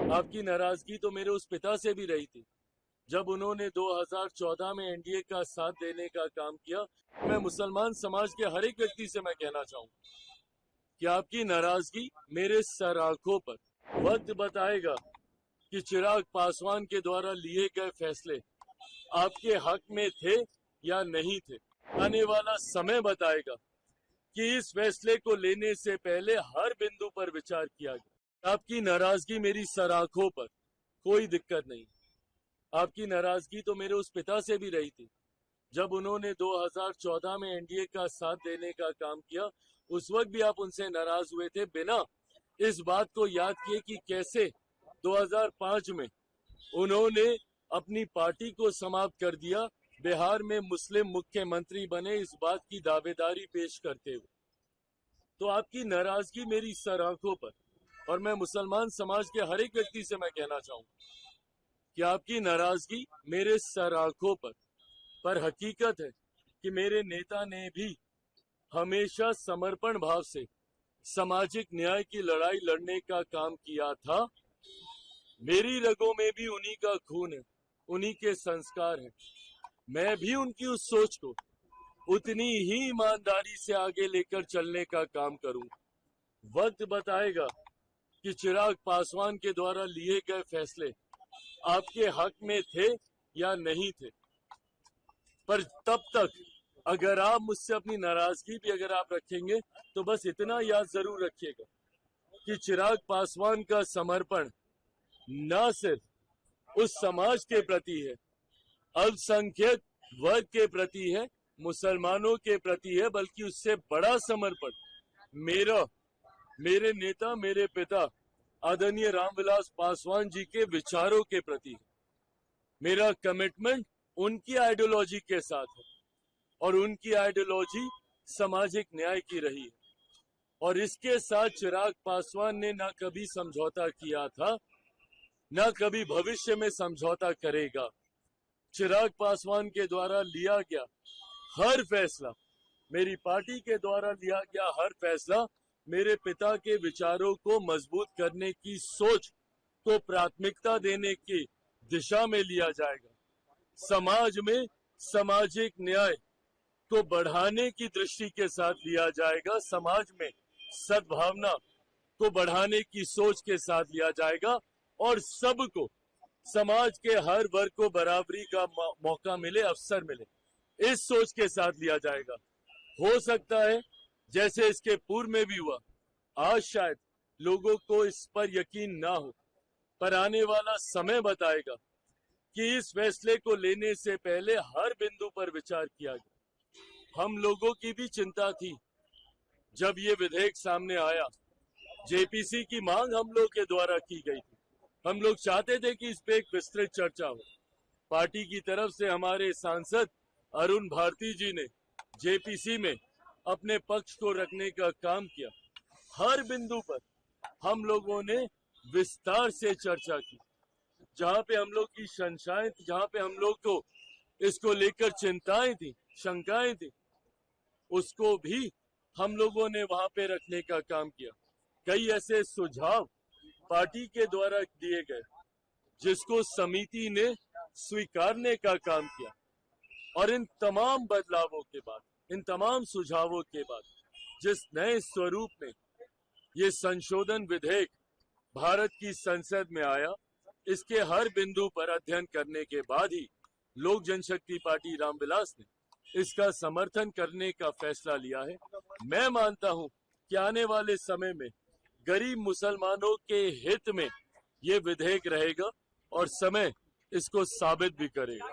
आपकी नाराजगी तो मेरे उस पिता से भी रही थी जब उन्होंने 2014 में एनडीए का साथ देने का काम किया। मैं मुसलमान समाज के हर एक व्यक्ति से मैं कहना चाहूंगा कि आपकी नाराजगी मेरे सर आंखों पर। वक्त बताएगा कि चिराग पासवान के द्वारा लिए गए फैसले आपके हक में थे या नहीं थे। आने वाला समय बताएगा कि इस फैसले को लेने से पहले हर बिंदु पर विचार किया गया। आपकी नाराजगी मेरी सर आंखों पर, कोई दिक्कत नहीं। आपकी नाराजगी तो मेरे उस पिता से भी रही थी जब उन्होंने 2014 में एनडीए का साथ देने का काम किया। उस वक्त भी आप उनसे नाराज हुए थे, बिना इस बात को याद किए कि कैसे 2005 में उन्होंने अपनी पार्टी को समाप्त कर दिया, बिहार में मुस्लिम मुख्यमंत्री बने इस बात की दावेदारी पेश करते हुए। तो आपकी नाराजगी मेरी सर आंखों पर, और मैं मुसलमान समाज के हर एक व्यक्ति से मैं कहना चाहूंगा कि आपकी नाराजगी मेरे सर आंखों पर हकीकत है कि मेरे नेता ने भी हमेशा समर्पण भाव से सामाजिक न्याय की लड़ाई लड़ने का काम किया था। मेरी रगों में भी उन्हीं का खून है, उन्हीं के संस्कार हैं। मैं भी उनकी उस सोच को उतनी ही ईमानदारी से आगे लेकर चलने का काम करूंगा। वक्त बताएगा कि चिराग पासवान के द्वारा लिए गए फैसले आपके हक में थे या नहीं थे। पर तब तक अगर आप मुझसे अपनी नाराजगी भी अगर आप रखेंगे तो बस इतना याद जरूर रखिएगा कि चिराग पासवान का समर्पण न सिर्फ उस समाज के प्रति है, अल्पसंख्यक वर्ग के प्रति है, मुसलमानों के प्रति है, बल्कि उससे बड़ा समर्पण मेरे नेता, मेरे पिता आदरणीय रामविलास पासवान जी के विचारों के प्रति है। मेरा कमिटमेंट उनकी आइडियोलॉजी के साथ है और उनकी आइडियोलॉजी सामाजिक न्याय की रही है। और इसके साथ चिराग पासवान ने ना कभी समझौता किया था, ना कभी भविष्य में समझौता करेगा। चिराग पासवान के द्वारा लिया गया हर फैसला, मेरी पार्टी के द्वारा लिया गया हर फैसला मेरे पिता के विचारों को मजबूत करने की सोच को प्राथमिकता देने की दिशा में लिया जाएगा। समाज में सामाजिक न्याय को बढ़ाने की दृष्टि के साथ लिया जाएगा। समाज में सद्भावना को बढ़ाने की सोच के साथ लिया जाएगा और सबको, समाज के हर वर्ग को बराबरी का मौका मिले, अवसर मिले, इस सोच के साथ लिया जाएगा। हो सकता है जैसे इसके पूर्व में भी हुआ, आज शायद लोगों को इस पर यकीन ना हो, पर आने वाला समय बताएगा कि इस फैसले को लेने से पहले हर बिंदु पर विचार किया गया। हम लोगों की भी चिंता थी जब ये विधेयक सामने आया। जेपीसी की मांग हम लोग के द्वारा की गई थी। हम लोग चाहते थे कि इस पे एक विस्तृत चर्चा हो। पार्टी की तरफ से हमारे सांसद अरुण भारती जी ने जेपीसी में अपने पक्ष को रखने का काम किया। हर बिंदु पर हम लोगों ने विस्तार से चर्चा की। जहां पे हम लोग की शंकाएं थी, जहां पे हम लोग को इसको लेकर चिंताएं थी, शंकाएं थी, उसको भी हम लोगों ने वहां पे रखने का काम किया। कई ऐसे सुझाव पार्टी के द्वारा दिए गए जिसको समिति ने स्वीकारने का काम किया। और इन तमाम बदलावों के बाद, इन तमाम सुझावों के बाद जिस नए स्वरूप में ये संशोधन विधेयक भारत की संसद में आया, इसके हर बिंदु पर अध्ययन करने के बाद ही लोक जनशक्ति पार्टी रामविलास ने इसका समर्थन करने का फैसला लिया है। मैं मानता हूं कि आने वाले समय में गरीब मुसलमानों के हित में ये विधेयक रहेगा और समय इसको साबित भी करेगा।